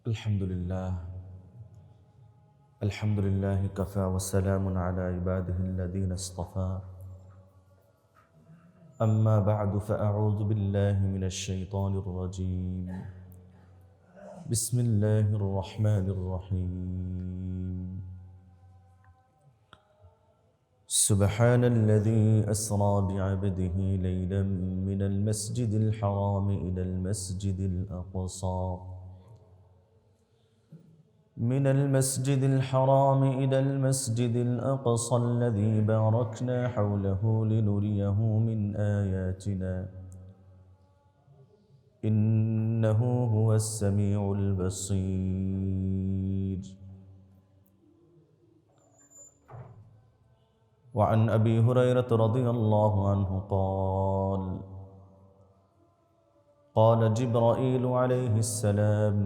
الحمد لله الحمد لله كفى وسلام على عباده الذين اصطفى أما بعد فأعوذ بالله من الشيطان الرجيم بسم الله الرحمن الرحيم سبحان الذي أسرى بعبده ليلا من المسجد الحرام إلى المسجد الأقصى من المسجد الحرام إلى المسجد الأقصى الذي باركنا حوله لنريه من آياتنا إنه هو السميع البصير وعن أبي هريرة رضي الله عنه قال جبرائيل عليه السلام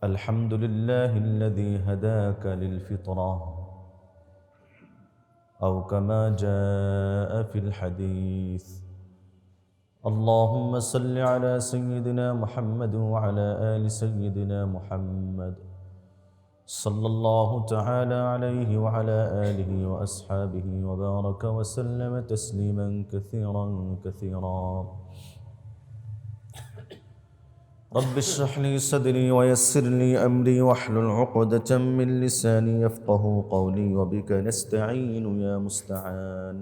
الحمد لله الذي هداك للفطرة أو كما جاء في الحديث اللهم صل على سيدنا محمد وعلى آل سيدنا محمد صلى الله تعالى عليه وعلى آله وأصحابه وبارك وسلم تسليما كثيرا كثيرا رب اشرح لي صدري ويسر لي أمري واحلل عقدة من لساني يفقه قولي وبك نستعين يا مستعان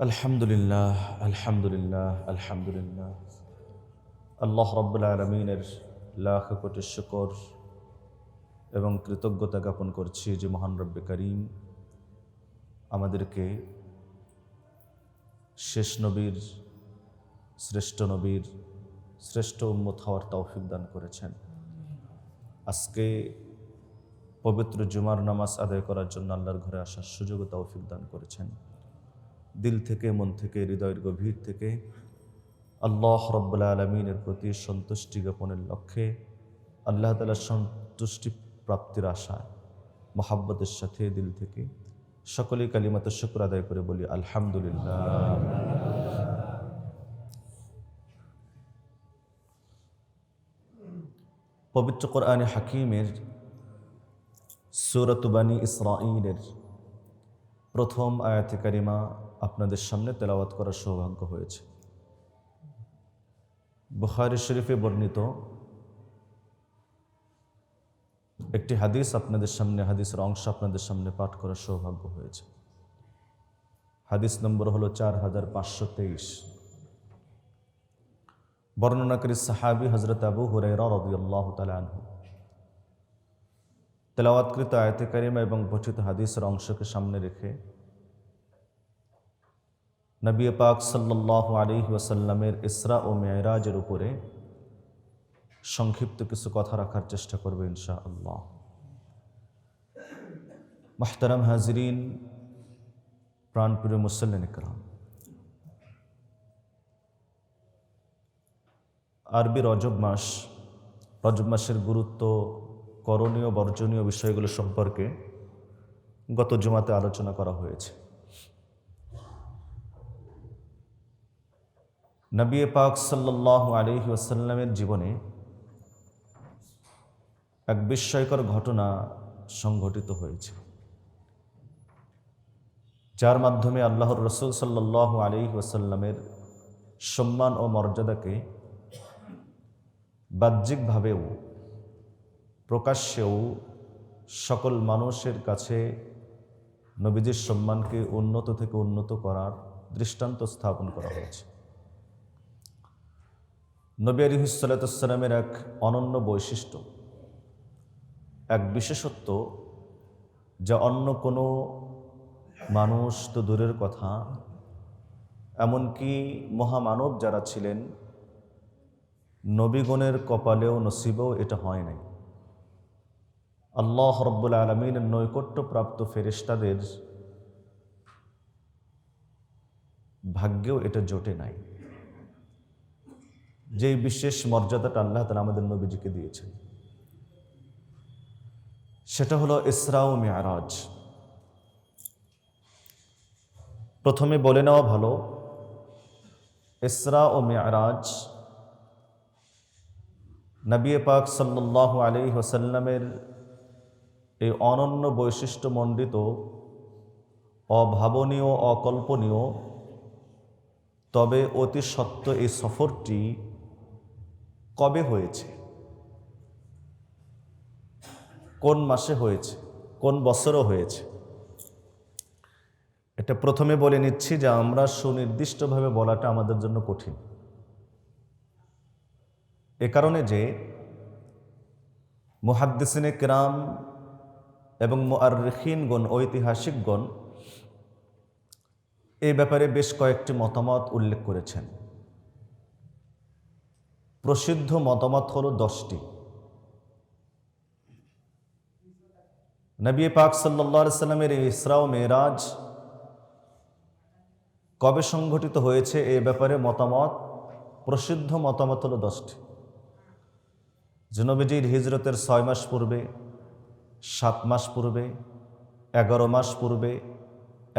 الحمد لله الحمد لله الحمد لله আল্লাহ রাব্বুল আলামিনের লাখ কোটি শুকর এবং কৃতজ্ঞতা জ্ঞাপন করছি যে মহান রব্বে করিম আমাদেরকে শেষ নবীর শ্রেষ্ঠ নবীর শ্রেষ্ঠ উম্মত হওয়ার তৌফিক দান করেছেন। আজকে পবিত্র জুমার নামাজ আদায় করার জন্য আল্লাহর ঘরে আসার সুযোগ ও তৌফিক দান করেছেন। দিল থেকে, মন থেকে, হৃদয়ের গভীর থেকে আল্লাহ রাব্বুল আলামিনের প্রতি সন্তুষ্টি জ্ঞাপনের লক্ষ্যে আল্লাহ তাআলার সন্তুষ্টি প্রাপ্তির আশায় মহাব্বতের সাথে দিল থেকে সকলেই কালিমাতে শুকর আদায় করে বলি আলহামদুলিল্লাহ। পবিত্র কোরআনে হাকিমের সূরাত বানী ইসরাঈলের প্রথম আয়াতে কারিমা আপনাদের সামনে তেলাওয়াত করার সৌভাগ্য হয়েছে। বুখারী শরীফে বর্ণিত একটি হাদিস আপনাদের সামনে, হাদিসের অংশ আপনাদের সামনে পাঠ করার সৌভাগ্য হয়েছে। হাদিস নম্বর হলো 4523। বর্ণনাকারী সাহাবী হযরত আবু হুরায়রা রাদিয়াল্লাহু তাআলা আনহু। তেলাওয়াতকৃত আয়াতে কারিমা এবং পঠিত হাদিসের অংশকে সামনে রেখে নবী পাক সাল্লাল্লাহু আলাইহি ওয়াসাল্লামের ইসরা ও মিরাজের উপরে সংক্ষিপ্ত কিছু কথা রাখার চেষ্টা করব ইনশাআল্লাহ। মুহতারাম হাজিরিন, প্রাণপ্রিয় মুসল্লিন ইকরাম, আরবি রজব মাসের গুরুত্ব, করণীয় বর্জনীয় বিষয়গুলো সম্পর্কে গত জুমাতে আলোচনা করা হয়েছে। নবী পাক সাল্লাল্লাহু আলাইহি ওয়াসাল্লামের জীবনে এক বিস্ময়কর ঘটনা সংঘটিত হয়েছে, যার মাধ্যমে আল্লাহর রাসূল সাল্লাল্লাহু আলাইহি ওয়াসাল্লামের সম্মান ও মর্যাদাকে বাহ্যিকভাবেও প্রকাশ্যেও সকল মানুষের কাছে নবীজির সম্মানকে উন্নত থেকে উন্নত করার দৃষ্টান্ত স্থাপন করা হয়েছে। নবী আলাইহিস সালাতু ওয়াস সালামের এক অনন্য বৈশিষ্ট্য, এক বিশেষত্ব, যা অন্য কোনো মানুষ তো দূরের কথা, এমনকি মহামানব যারা ছিলেন নবীগণের কপালেও নসিবেও এটা হয় নাই। আল্লাহ রাব্বুল আলামিনের নৈকট্যপ্রাপ্ত ফেরেশতাদের ভাগ্যেও এটা জোটে নাই। যেই বিশেষ মর্যাদাটা আল্লাহ তাআলা আমাদের নবীজিকে দিয়েছেন, সেটা হলো ইসরা ও মিরাজ। প্রথমে বলে নেওয়া ভালো, ইসরা ও মিরাজ নবী পাক সাল্লাল্লাহু আলাইহি ওয়াসাল্লামের এই অনন্য বৈশিষ্ট্যমণ্ডিত, অভাবনীয়, অকল্পনীয় তবে অতি সত্য এই সফরটি কবে হয়েছে, কোন মাসে হয়েছে, কোন বছরও হয়েছে, এটা প্রথমে বলে নিচ্ছি যে আমরা সুনির্দিষ্টভাবে বলাটা আমাদের জন্য কঠিন। এ কারণে যে মুহাদ্দিসিনে কিরাম এবং মুআররিখিনগণ, ঐতিহাসিকগণ এই ব্যাপারে বেশ কয়েকটি মতামত উল্লেখ করেছেন। প্রসিদ্ধ মতামত হলো 10টি। নবী পাক সাল্লাল্লাহু আলাইহি সাল্লামের এই ইসরা ও মেরাজ কবে সংঘটিত হয়েছে এই ব্যাপারে মতামত, প্রসিদ্ধ মতামত হলো 10টি। যে নবীজির হিজরতের 6 মাস পূর্বে, 7 মাস পূর্বে, 11 মাস পূর্বে,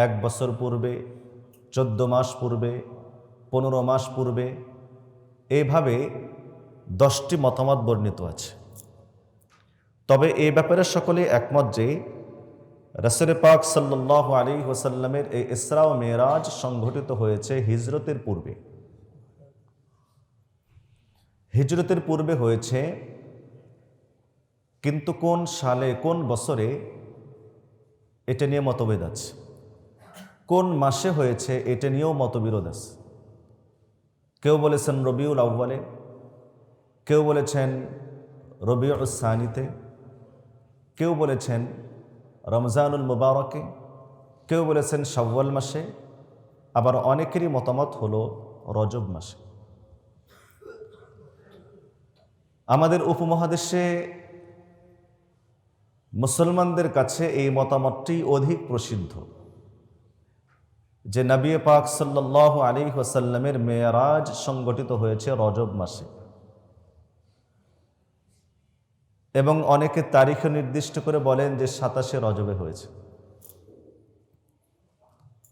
1 বছর পূর্বে, 14 মাস পূর্বে, 15 মাস পূর্বে, এইভাবে 10টি মতামত বর্ণিত আছে। তবে এই ব্যাপারে সকলে একমত যে রাসূল পাক সাল্লাল্লাহু আলাইহি ওয়াসাল্লামের এই ইসরা ও মেরাজ সংঘটিত হয়েছে হিজরতের পূর্বে। হিজরতের পূর্বে হয়েছে, কিন্তু কোন সালে, কোন বছরে, এটা নিয়ে মতভেদ আছে। কোন মাসে হয়েছে এটা নিয়েও মতবিরোধ আছে। কেউ বলেছেন রবিউল আউয়ালে, কেউ বলেছেন রবিউস সানিতে, কেউ বলেছেন রমজানুল মুবারকে, কেউ বলেছেন শাওয়াল মাসে, আবার অনেকেরই মতামত হলো রজব মাসে। আমাদের উপমহাদেশে মুসলমানদের কাছে এই মতামতটি অধিক প্রসিদ্ধ যে নবী পাক সাল্লাল্লাহু আলাইহি ওয়াসাল্লামের মেরাজ সংগঠিত হয়েছে রজব মাসে, এবং অনেকে তারিখ নির্দিষ্ট করে বলেন যে 27শে রজবে হয়েছে।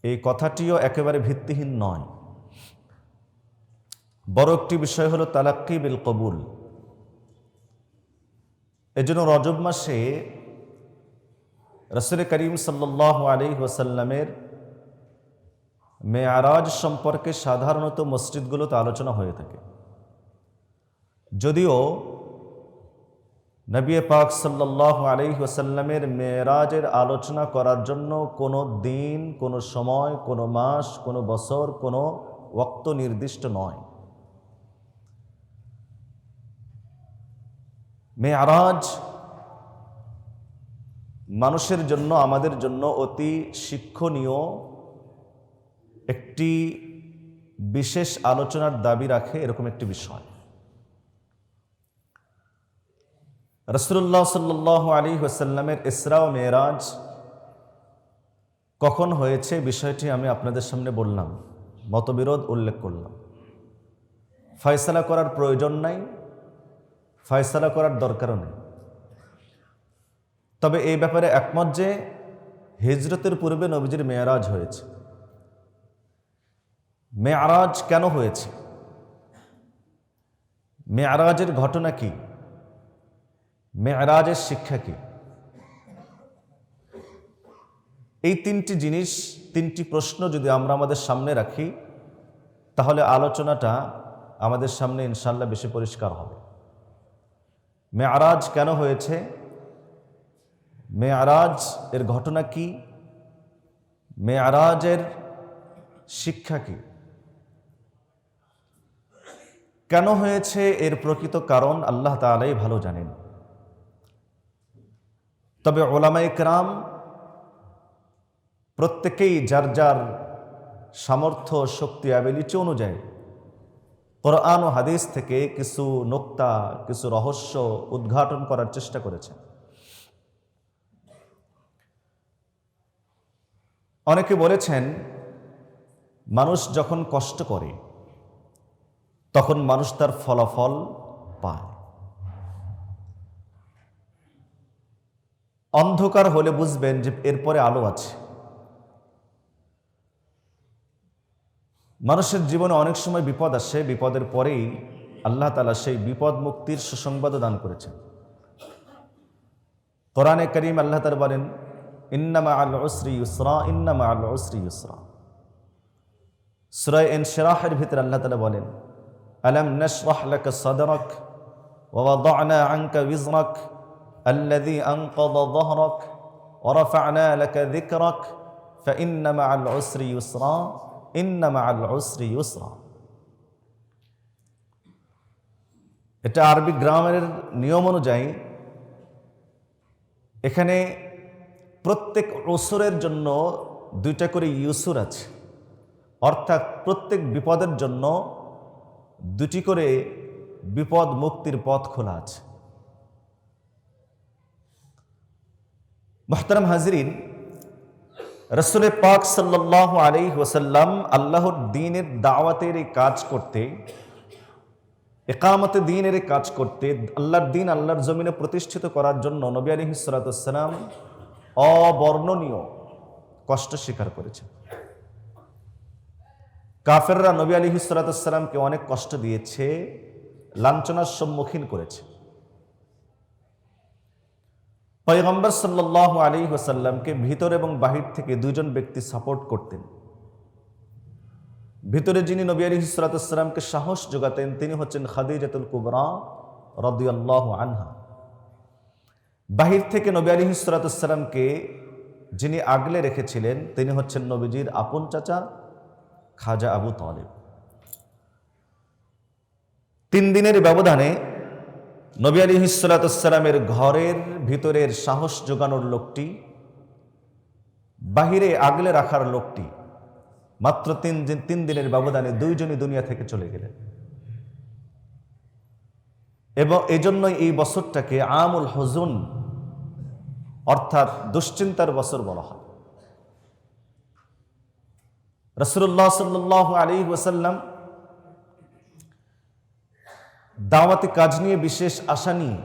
এই কথাটিও একেবারে ভিত্তিহীন নয়। বড় একটি বিষয় হলো তালাক্কি বিল কবুল। এজন্য রজব মাসে রাসূল করিম সাল্লাল্লাহু আলাইহি ওয়াসাল্লামের মেরাজ সম্পর্কে সাধারণত মসজিদগুলোতে আলোচনা হয়ে থাকে। যদিও নবী পাক সাল্লাল্লাহু আলাইহি ওয়াসাল্লামের মেরাজের আলোচনা করার জন্য কোনো দিন, কোনো সময়, কোনো মাস, কোনো বছর, কোনো ওয়াক্ত নির্দিষ্ট নয়। মেরাজ মানুষের জন্য, আমাদের জন্য অতি শিক্ষণীয় একটি বিশেষ আলোচনার দাবি রাখে এরকম একটি বিষয়। রাসূলুল্লাহ সাল্লাল্লাহু আলাইহি ওয়াসাল্লামের ইসরা ও মেরাজ কখন হয়েছে বিষয়টি আমি আপনাদের সামনে বললাম, মতবিরোধ উল্লেখ করলাম। ফয়সালা করার প্রয়োজন নাই, ফয়সালা করার দরকারও নেই। তবে এই ব্যাপারে একমত যে হিজরতের পূর্বে নবীজির মেরাজ হয়েছে। মেরাজ কেন হয়েছে, মেরাজের ঘটনা কি, মেরাজের শিক্ষা কি, এই তিনটি জিনিস, তিনটি প্রশ্ন যদি আমরা আমাদের সামনে রাখি তাহলে আলোচনাটা আমাদের সামনে ইনশাআল্লাহ বেশি পরিষ্কার হবে। মেরাজ কেন হয়েছে, মেরাজ এর ঘটনা কি, মেরাজের শিক্ষা কি, কেন হয়েছে এর প্রকৃত কারণ আল্লাহ তাআলাই ভালো জানেন। তবে উলামায়ে কেরাম প্রত্যেকেই যার যার সামর্থ্য, শক্তি, অ্যাবিলিটি অনুযায়ী কোরআন ও হাদিস থেকে কিছু নুকতা, কিছু রহস্য উদ্ঘাটন করার চেষ্টা করেছেন। অনেকে বলেছেন মানুষ যখন কষ্ট করে তখন মানুষ তার ফলাফল পায়। অন্ধকার হলে বুঝবেন যে এরপরে আলো আছে। মানুষের জীবনে অনেক সময় বিপদ আসে, বিপদের পরেই আল্লাহ তাআলা সেই বিপদ মুক্তির সুসংবাদ দান করেছেন। কোরআনে কারীম আল্লাহ তাআলা বলেন, ইন্না মাআল উসরি ইউসরা, ইন্না মাআল উসরি ইউসরা। সূরা ইনশিরাহের ভিতরে আল্লাহ তাআলা বলেন, আলাম নাশরাহ লাকা সাদরাক ওয়া ওয়াদা'না আনকা বিজরাক আল্লাযী আনকাযা যহরাক ওয়া রাফা'না লাকা যিকরাক ফাইন্না মাআল উসরি ইউসরা, ইন্না মাআল উসরি ইউসরা। এটা আরবি গ্রামারের নিয়ম অনুযায়ী এখানে প্রত্যেক উসুরের জন্য দুইটা করে ইউসুর আছে, অর্থাৎ প্রত্যেক বিপদের জন্য দুটি করে বিপদ মুক্তির পথ খোলা আছে। মুহতারাম হাজরিন, রাসূল পাক সাল্লাল্লাহু আলাইহি ওয়াসাল্লাম আল্লাহর দ্বীনের দাওয়াতের এই কাজ করতে, ইকামতে দ্বীনের এই কাজ করতে, আল্লাহর দ্বীন আল্লাহর জমিনে প্রতিষ্ঠিত করার জন্য নবী আলাইহিস সালাতু ওয়াস সালাম অবর্ণনীয় কষ্ট স্বীকার করেছেন। কাফেররা নবী আলাইহিস সালাতু ওয়াস সালামকে অনেক কষ্ট দিয়েছে, লাঞ্ছনার সম্মুখীন করেছে। পয়গম্বর সাল্লাল্লাহু আলাইহি ওয়াসাল্লামকে ভিতর এবং বাহির থেকে দুইজন ব্যক্তি সাপোর্ট করতেন। ভিতরে যিনি নবী আলাইহিস সালাতু ওয়াস সালামকে সাহস যোগাতেন তিনি হচ্ছেন খাদিজাতুল কুবরা রাদিয়াল্লাহু আনহা। বাহির থেকে নবী আলাইহিস সালাতু ওয়াস সালামকে যিনি আগলে রেখেছিলেন তিনি হচ্ছেন নবীজির আপন চাচা খাজা আবু তালেব। 3 দিনের ব্যবধানে নবী আলাইহিস সালাতু ওয়াস সালামের ঘরের ভিতরের সাহস যোগানোর লোকটি, বাহিরে আগলে রাখার লোকটি, মাত্র 3 দিনের ব্যবধানে দুইজনই দুনিয়া থেকে চলে গেলেন। এবং এজন্যই এই বছরটাকে আমুল হুজুন অর্থাৎ দুশ্চিন্তার বছর বলা হয়। রাসূলুল্লাহ সাল্লাল্লাহু আলাইহি ওয়াসাল্লাম দাওয়াতি কাজ নিয়ে বিশেষ আশা নিয়ে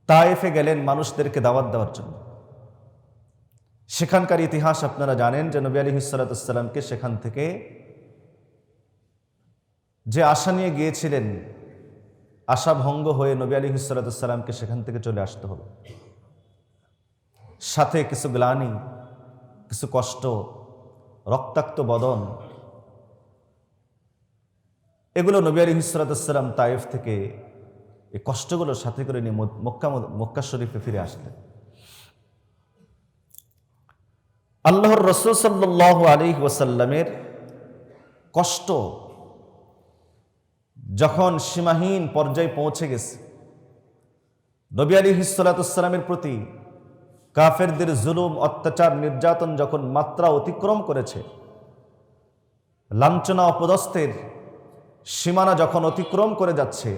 তায়েফে গেলেন মানুষদেরকে দাওয়াত দেওয়ার জন্য। সেখানকার ইতিহাস আপনারা জানেন যে নবী আলাইহিস সালাতু ওয়াস সালামকে সেখান থেকে যে আশা নিয়ে গিয়েছিলেন, আশা ভঙ্গ হয়ে নবী আলাইহিস সালাতু ওয়াস সালামকে সেখান থেকে চলে আসতে হলো। সাথে কিছু গ্লানি, কিছু কষ্ট, রক্তাক্ত বদন, এগুলো নবী আলাইহিস সালাতু ওয়াস সালাম তায়েফ থেকে এই কষ্টগুলো সাথে করে নিয়ে মক্কা শরীফে ফিরে আসলেন। আল্লাহর রাসূল সাল্লাল্লাহু আলাইহি ওয়াসাল্লামের কষ্ট যখন সীমাহীন পর্যায়ে পৌঁছে গেছে, নবী আলাইহিস সালাতু ওয়াস সালামের প্রতি কাফেরদের জুলুম, অত্যাচার, নির্যাতন যখন মাত্রা অতিক্রম করেছে, লাঞ্ছনা অপদস্থের সীমানা যখন অতিক্রম করে যাচ্ছে,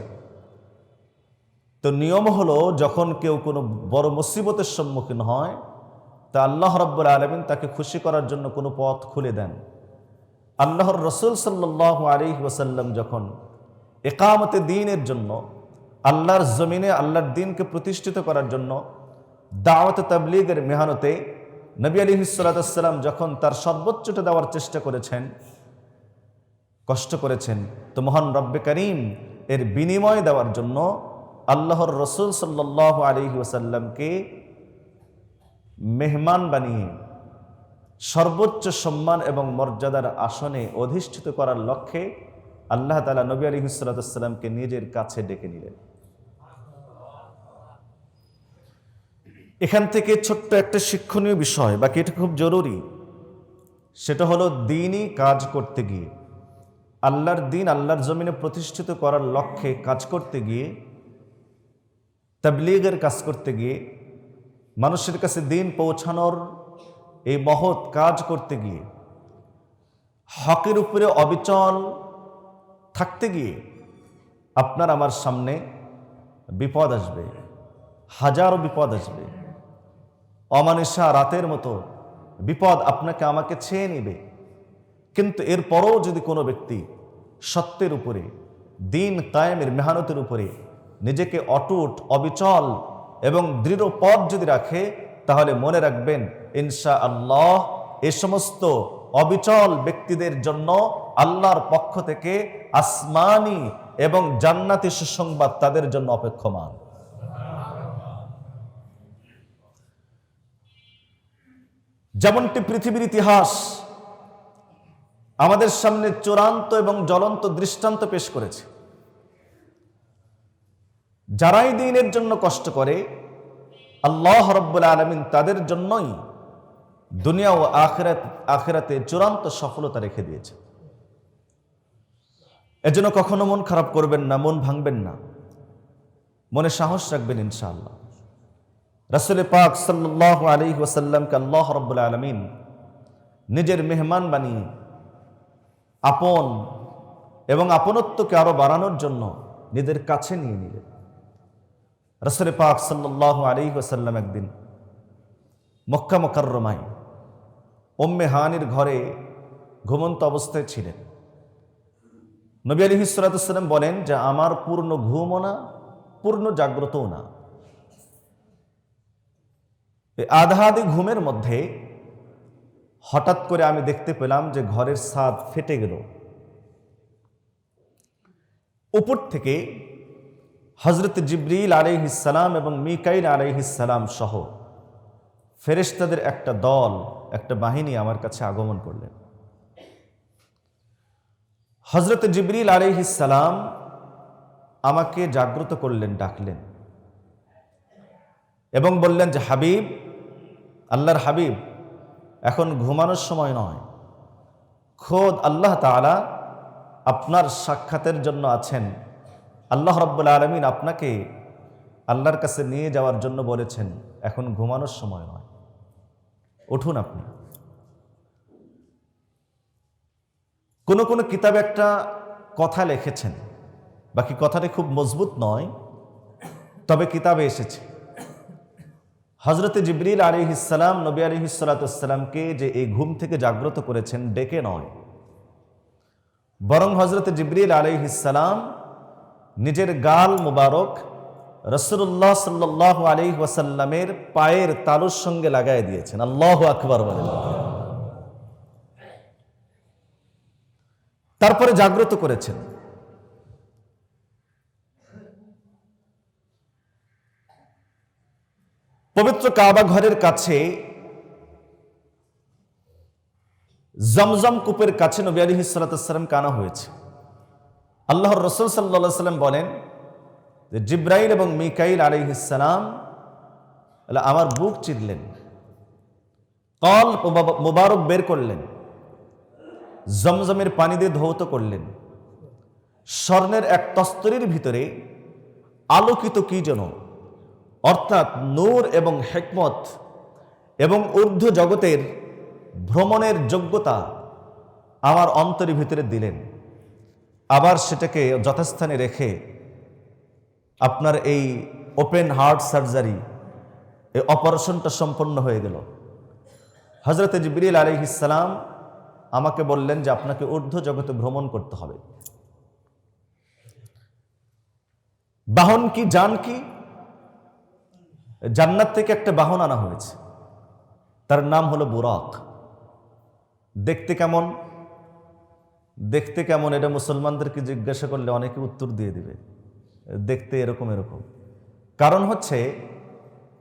তো নিয়ম হলো যখন কেউ কোনো বড় মুসিবতের সম্মুখীন হয় তা আল্লাহ রাব্বুল আলামিন তাকে খুশি করার জন্য কোনো পথ খুলে দেন। আল্লাহর রাসূল সাল্লাল্লাহু আলাইহি ওয়াসাল্লাম যখন ইকামতে দ্বীনের জন্য, আল্লাহর জমিনে আল্লাহর দ্বীনকে প্রতিষ্ঠিত করার জন্য দাওয়াত তাবলীগের মেহনতে নবী আলাইহিস সালাতু ওয়াস সালাম যখন তার সর্বোচ্চটা দেওয়ার চেষ্টা করেছেন, কষ্ট করেছেন, তো মহান রব্বে কারীম এর বিনিময় দেওয়ার জন্য আল্লাহর রাসূল সাল্লাল্লাহু আলাইহি ওয়াসাল্লামকে মেহমান বানিয়ে সর্বোচ্চ সম্মান এবং মর্যাদার আসনে অধিষ্ঠিত করার লক্ষ্যে আল্লাহ তাআলা নবী আলাইহিস সালাতু ওয়াস সালামকে নিজের কাছে ডেকে নিলেন। এখান থেকে ছোট্ট একটা শিক্ষণীয় বিষয়, বাকি এটা খুব জরুরি, সেটা হলো দ্বীনি কাজ করতে গিয়ে, আল্লাহর দ্বীন আল্লাহর জমিনে প্রতিষ্ঠিত করার লক্ষ্যে কাজ করতে গিয়ে, তাবলীগের কাজ করতে গিয়ে, মানুষের কাছে দ্বীন পৌঁছানোর এই মহৎ কাজ করতে গিয়ে, হকের উপরে অবিচল থাকতে গিয়ে আপনার আমার সামনে বিপদ আসবে, হাজারো বিপদ আসবে। অমানিসা রাতের মতো বিপদ আপনাকে আমাকে ছেয়ে নেবে। কিন্তু এরপরও যদি কোনো ব্যক্তি সত্যের উপরে, দ্বীন কায়েমের মেহনতের উপরে নিজেকে অটুট, অবিচল এবং দৃঢ় পথ যদি রাখে, তাহলে মনে রাখবেন ইনশাআল্লাহ এ সমস্ত অবিচল ব্যক্তিদের জন্য আল্লাহর পক্ষ থেকে আসমানি এবং জান্নাতি সুসংবাদ তাদের জন্য অপেক্ষমান। যেমনটি পৃথিবীর ইতিহাস আমাদের সামনে চূড়ান্ত এবং জ্বলন্ত দৃষ্টান্ত পেশ করেছে, যারাই দ্বীনের জন্য কষ্ট করে আল্লাহ রাব্বুল আলামিন তাদের জন্যই দুনিয়া ও আখিরাতে চূড়ান্ত সফলতা রেখে দিয়েছে। এজন্য কখনো মন খারাপ করবেন না, মন ভাঙবেন না, মনে সাহস রাখবেন ইনশাআল্লাহ। রাসূল পাক সাল্লাল্লাহু আলাইহি ওয়াসাল্লামকে আল্লাহ রাব্বুল আলামিন নিজের মেহমান বানিয়ে আপন এবং আপনত্বকে আরো বাড়ানোর জন্য নিজের কাছে নিয়ে নিলেন। রাসূল পাক সাল্লাল্লাহু আলাইহি ওয়াসাল্লাম একদিন মক্কা মুকাররমায় উম্মে হানির ঘরে ঘুমন্ত অবস্থায় ছিলেন। নবী আলাইহিস সালাতু ওয়াস সালাম বলেন যে আমার পূর্ণ ঘুমও না, পূর্ণ জাগ্রতও না। এই আধা-আধি ঘুমের মধ্যে হঠাৎ করে আমি দেখতে পেলাম যে ঘরের ছাদ ফেটে গেল। উপর থেকে হযরত জিবরিল আলাইহিস সালাম এবং মিকাইল আলাইহিস সালাম সহ ফেরেশতাদের একটা দল, একটা বাহিনী আমার কাছে আগমন করলেন। হযরত জিবরিল আলাইহিস সালাম আমাকে জাগ্রত করলেন, ডাকলেন এবং বললেন যে হাবিব, আল্লাহর হাবিব, এখন ঘুমানোর সময় নয়, খোদ আল্লাহ তাআলা আপনার সাক্ষাতের জন্য আছেন। আল্লাহ রাব্বুল আলামিন আপনাকে আল্লাহর কাছে নিয়ে যাওয়ার জন্য বলেছেন, এখন ঘুমানোর সময় নয়, উঠুন আপনি। কোন কোন কিতাবে একটা কথা লিখেছেন, বাকি কথাটি খুব মজবুত নয়, তবে কিতাবে এসেছে হযরত জিবরিল আলাইহিস সালাম নবী আলাইহিস সালাতু ওয়াস সালামকে যে এই ঘুম থেকে জাগ্রত করেছেন ডেকে নয়, বরং হযরত জিবরিল আলাইহিস সালাম নিজের গাল মুবারক রাসূলুল্লাহ সাল্লাল্লাহু আলাইহি ওয়াসাল্লামের পায়ের তালুর সঙ্গে লাগায় দিয়েছেন। আল্লাহু আকবার বলেন। তারপরে জাগ্রত করেছেন। পবিত্র কাবা ঘরের কাছে জমজম কূপের কাছে নবী আলাইহিস সালাতু ওয়াস সালামকে আনা হয়েছে। আল্লাহর রাসূল সাল্লাল্লাহু আলাইহি ওয়াসাল্লাম বলেন যে জিবরাইল এবং মিকাইল আলাইহিস সালাম আমার বুক চিরলেন, কল মুবারক বের করলেন, জমজমের পানি দিয়ে ধৌত করলেন। স্বর্ণের এক তস্তরির ভিতরে আলোকিত কি যেন, অর্থাৎ নূর এবং হিকমত এবং ঊর্ধ্ব জগতের ভ্রমণের যোগ্যতা আমার অন্তরের ভিতরে দিলেন। আবার সেটাকে যথাস্থানে রেখে আপনার এই ওপেন হার্ট সার্জারি, এই অপারেশনটা সম্পন্ন হয়ে গেল। হযরত জিবরিল আলাইহিস সালাম আমাকে বললেন যে আপনাকে ঊর্ধ্ব জগতে ভ্রমণ করতে হবে। বাহন কি, যান কি? জান্নাত থেকে একটা বাহন আনা হয়েছে, তার নাম হলো বুরাক। দেখতে কেমন? দেখতে কেমন এটা মুসলমানদেরকে জিজ্ঞাসা করলে অনেকে উত্তর দিয়ে দিবে, দেখতে এরকম এরকম। কারণ হচ্ছে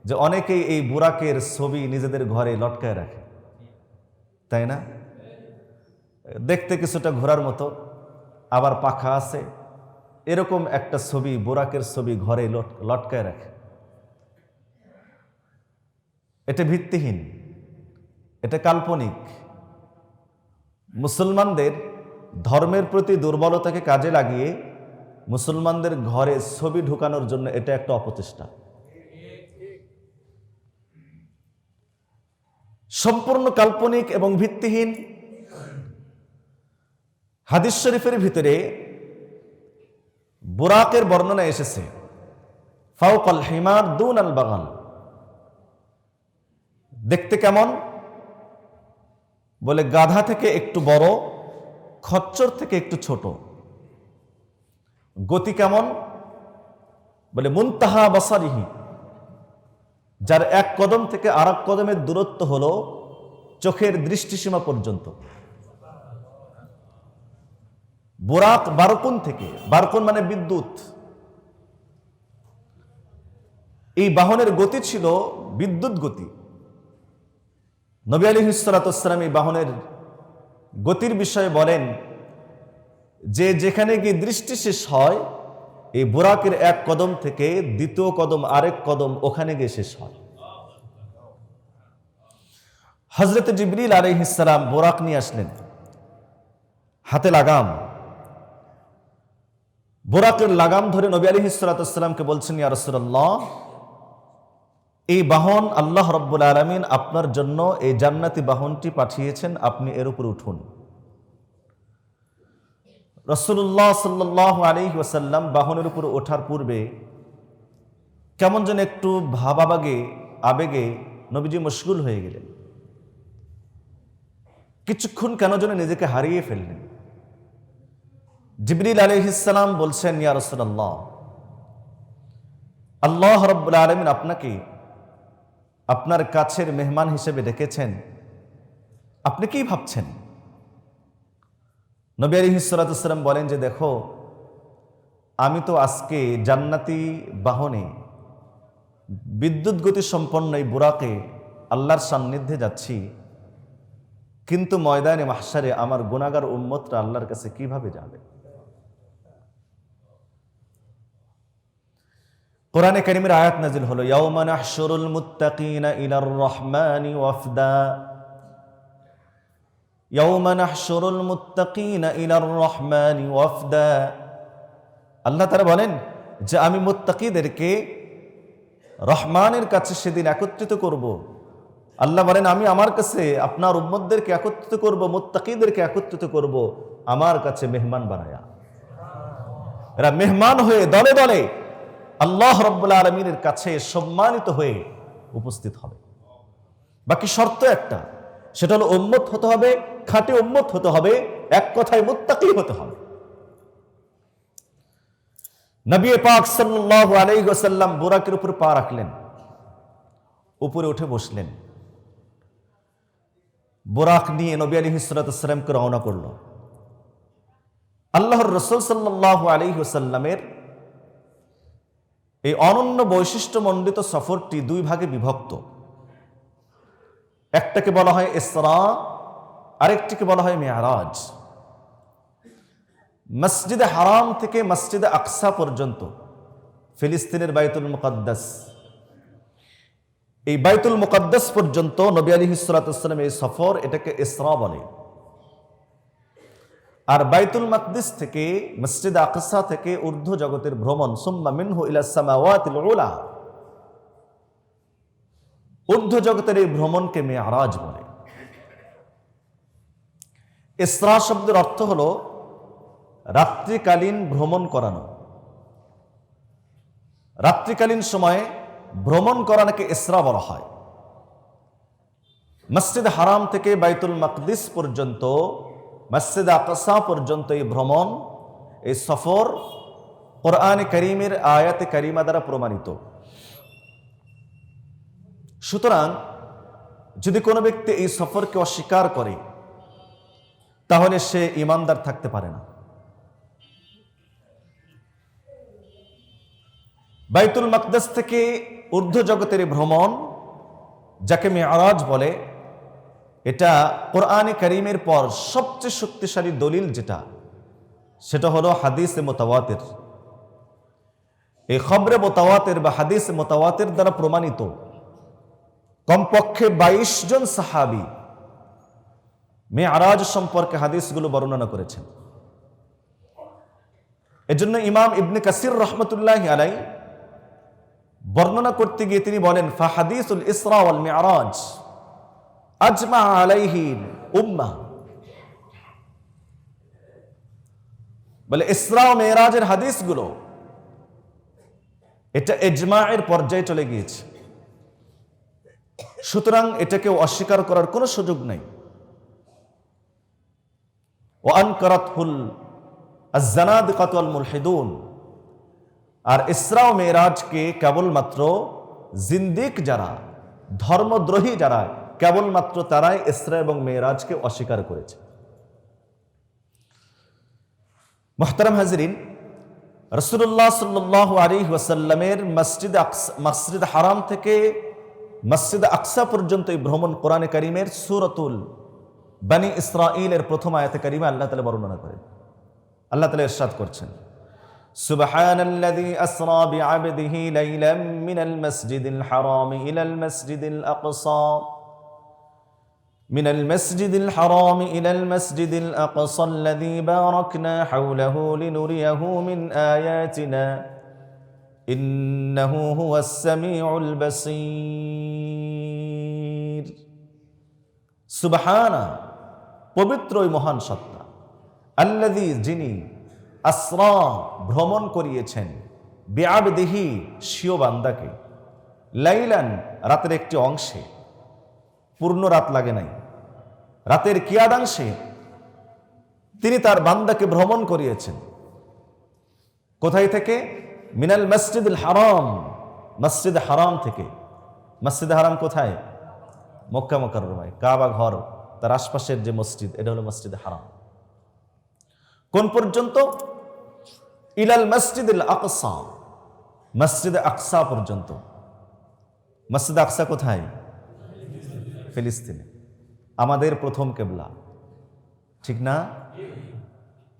যে অনেকেই এই বুরাকের ছবি নিজেদের ঘরে লটকায় রাখে, তাই না? দেখতে কিছুটা ঘোড়ার মতো, আবার পাখা আছে, এরকম একটা ছবি, বুরাকের ছবি ঘরে লটকায় রাখে। এটা ভিত্তিহীন, এটা কাল্পনিক। মুসলমানদের ধর্মের প্রতি দুর্বলতাকে কাজে লাগিয়ে মুসলমানদের ঘরে ছবি ঢুকানোর জন্য এটা একটা অপচেষ্টা। সম্পূর্ণ কাল্পনিক এবং ভিত্তিহীন। হাদিস শরীফের ভিতরে বুরাকের বর্ণনা এসেছে, ফাওকাল হিমার দুনাল বাগাল। দেখতে কেমন? বলে গাধা থেকে একটু বড়, খচ্চর থেকে একটু ছোট। গতি কেমন? বলে মুনতাহা বাসারিহি, যার এক কদম থেকে আর এক কদমের দূরত্ব হলো চোখের দৃষ্টিসীমা পর্যন্ত। বুরাক বারকুন থেকে, বারকুন মানে বিদ্যুৎ, এই বাহনের গতি ছিল বিদ্যুৎ গতি। নবী আলাইহিস সালাতু ওয়াস সালাম এই বাহনের গতির বিষয়ে বলেন যে যেখানে গিয়ে দৃষ্টি শেষ হয় এই বুরাকের এক কদম থেকে দ্বিতীয় কদম আরেক কদম ওখানে গিয়ে শেষ হয়। হযরত জিবরিল আলাইহিস সালাম বুরাক নিয়ে আসলেন, হাতে লাগাম। বুরাকের লাগাম ধরে নবী আলাইহিস সালাতু ওয়াস সালামকে বলছেন, ইয়া রাসূলুল্লাহ, এই বাহন আল্লাহ রাব্বুল আলামিন আপনার জন্য এই জান্নাতি বাহনটি পাঠিয়েছেন, আপনি এর উপর উঠুন। রাসূলুল্লাহ সাল্লাল্লাহু আলাইহি ওয়াসাল্লাম বাহনের উপর ওঠার পূর্বে কেমন যেন একটু আবেগে নবীজি মশগুল হয়ে গেলেন। কিছুক্ষণ কেন যেন নিজেকে হারিয়ে ফেললেন। জিবরিল আলাইহিস সালাম বলছেন, ইয়া রাসূলুল্লাহ, আল্লাহ রাব্বুল আলামিন আপনাকে আপনার কাছের মেহমান হিসেবে ডেকেছেন, আপনি কি ভাবছেন? নবী আলাইহিস সালাতু ওয়াস সালাম বলেন যে দেখো, আমি তো আজকে জান্নাতি বাহনে বিদ্যুৎ গতি সম্পন্ন এই বুরাকে আল্লাহর সান্নিধ্যে যাচ্ছি, কিন্তু ময়দানে মাহশারে আমার গুনাহগার উম্মতরা আল্লাহর কাছে কিভাবে যাবে? কোরআনে কারীমের আয়াত নাজিল হলো, ইয়াউমা নাহশুরুল মুত্তাকিনা ইলার রহমানি ওয়াফদা, ইয়াউমা নাহশুরুল মুত্তাকিনা ইলার রহমানি ওয়াফদা। আল্লাহ তাআলা বলেন যে আমি মুত্তাকিদেরকে রহমানের কাছে সেদিন একত্রিত করব। আল্লাহ বলেন আমি আমার কাছে আপনার উম্মতদেরকে একত্রিত করব, মুত্তাকিদেরকে একত্রিত করব আমার কাছে মেহমান বানায়া। এরা মেহমান হয়ে দলে দলে আল্লাহ রাব্বুল আলামিনের কাছে সম্মানিত হয়ে উপস্থিত হবে। বাকি শর্ত একটা, সেটা হলো উম্মত হতে হবে, খাঁটি উম্মত হতে হবে, এক কথায় মুত্তাকি হতে হবে। নবী পাক সাল্লাল্লাহু আলাইহি ওয়াসাল্লাম বুরাকের উপর পা রাখলেন, উপরে উঠে বসলেন। বুরাক নিয়ে নবী আলাইহিস সালাতু ওয়াস সালামকে রওনা করলো। আল্লাহর রাসূল সাল্লাল্লাহু আলাইহি ওয়াসাল্লামের এই অনন্য বৈশিষ্ট্যমণ্ডিত সফরটি দুই ভাগে বিভক্ত। একটাকে বলা হয় ইসরা, আরেকটিকে বলা হয় মিরাজ। মসজিদে হারাম থেকে মসজিদে আকসা পর্যন্ত, ফিলিস্তিনের বাইতুল মুকাদ্দাস, এই বাইতুল মুকাদ্দাস পর্যন্ত নবী আলাইহিস সালাতু ওয়াস সালাম এই সফর, এটাকে ইসরা বলে। আর বাইতুল মাকদিস থেকে মসজিদ আকসা থেকে ঊর্ধ্ব জগতের ভ্রমণ, সুম্মা মিনহু ইলাস সামাওয়াতিল উলা, ঊর্ধ্ব জগতের এই ভ্রমণকে মিরাজ বলে। ইসরা শব্দের অর্থ হলো রাত্রিকালীন ভ্রমণ করানো। রাত্রিকালীন সময়ে ভ্রমণ করানোকে ইসরা বলা হয়। মসজিদ হারাম থেকে বাইতুল মাকদিস পর্যন্ত, মসজিদ আকসা পর্যন্ত এই ভ্রমণ, এই সফর কোরআনে কারীমের আয়াতে কারিমা দ্বারা প্রমাণিত। সুতরাং যদি কোনো ব্যক্তি এই সফরকে অস্বীকার করে তাহলে সে ঈমানদার থাকতে পারে না। বাইতুল মাকদাস থেকে ঊর্ধ্ব জগতের ভ্রমণ, যাকে মিরাজ বলে, এটা কোরআনে কারীমের পর সবচেয়ে শক্তিশালী দলিল যেটা, সেটা হলো হাদিসে মুতাওয়াতির। এই খবরে মুতাওয়াতির বা হাদিসে মুতাওয়াতির দ্বারা প্রমাণিত কমপক্ষে 22 জন সাহাবী মিরাজ সম্পর্কে হাদিসগুলো বর্ণনা করেছেন। এজন্য ইমাম ইবনে কাসির রাহমাতুল্লাহি আলাইহি বর্ণনা করতে গিয়ে তিনি বলেন, ফাহাদিসুল ইসরা ওয়াল মিরাজ আজমা আলাইহি উম্মাহ, বলে ইসরা ও মিরাজের হাদিসগুলো এটা ইজমা'এর পর্যায়ে চলে গিয়েছে। সুতরাং এটাকে অস্বীকার করার কোনো সুযোগ নেই। ওয়া আনকারাতহুল আয-জানাদিকাতু ওয়াল মুলহিদুন, আর ইসরা ও মিরাজকে কেবলমাত্র জিন্দিক যারা, ধর্মদ্রোহী যারা, কেবলমাত্র তারাই ইসরা এবং মিরাজকে অস্বীকার করেছে। মুহতারাম হাজরিন, রাসূলুল্লাহ সাল্লাল্লাহু আলাইহি ওয়াসাল্লামের মসজিদ হারাম থেকে মসজিদ আকসা পর্যন্ত এই ভ্রমণ কোরআনে কারীমের সূরাতুল বনী ইসরাঈলের প্রথম আয়াতে কারীমে আল্লাহ তাআলা বর্ণনা করেন। আল্লাহ তাআলা ইরশাদ করছেন, সুবহানাল্লাযী আসরা বিআবদিহি লাইলাম মিনাল মাসজিদিল হারাম ইলাল মাসজিদিল আকসা من المسجد الحرام إلى المسجد الأقصى الذي باركنا حوله لنريه من آياتنا إنه هو السميع البصير। সুবহানা, পবিত্র ওই মহান সত্তা, আল্লাযী যিনি আসরা ভ্রমণ করিয়েছেন, বিআবদিহি স্বীয় বান্দাকে, লাইলান রাতের একটি অংশে, পূর্ণ রাত লাগে নাই, রাতের কিয়াদাংশে তিনি তার বান্দাকে ভ্রমণ করিয়েছেন। কোথায় থেকে? মিনাল মসজিদুল হারাম, মসজিদ হারাম থেকে। মসজিদ হারাম কোথায়? মক্কা মুকাররমায়, কাবা ঘর তার আশপাশের যে মসজিদ, এটা হলো মসজিদ হারাম। কোন পর্যন্ত? ইলাল মসজিদুল আকসা, মসজিদ আকসা পর্যন্ত। মসজিদ আকসা কোথায়? ফিলিস্তিনে, আমাদের প্রথম কিবলা, ঠিক না?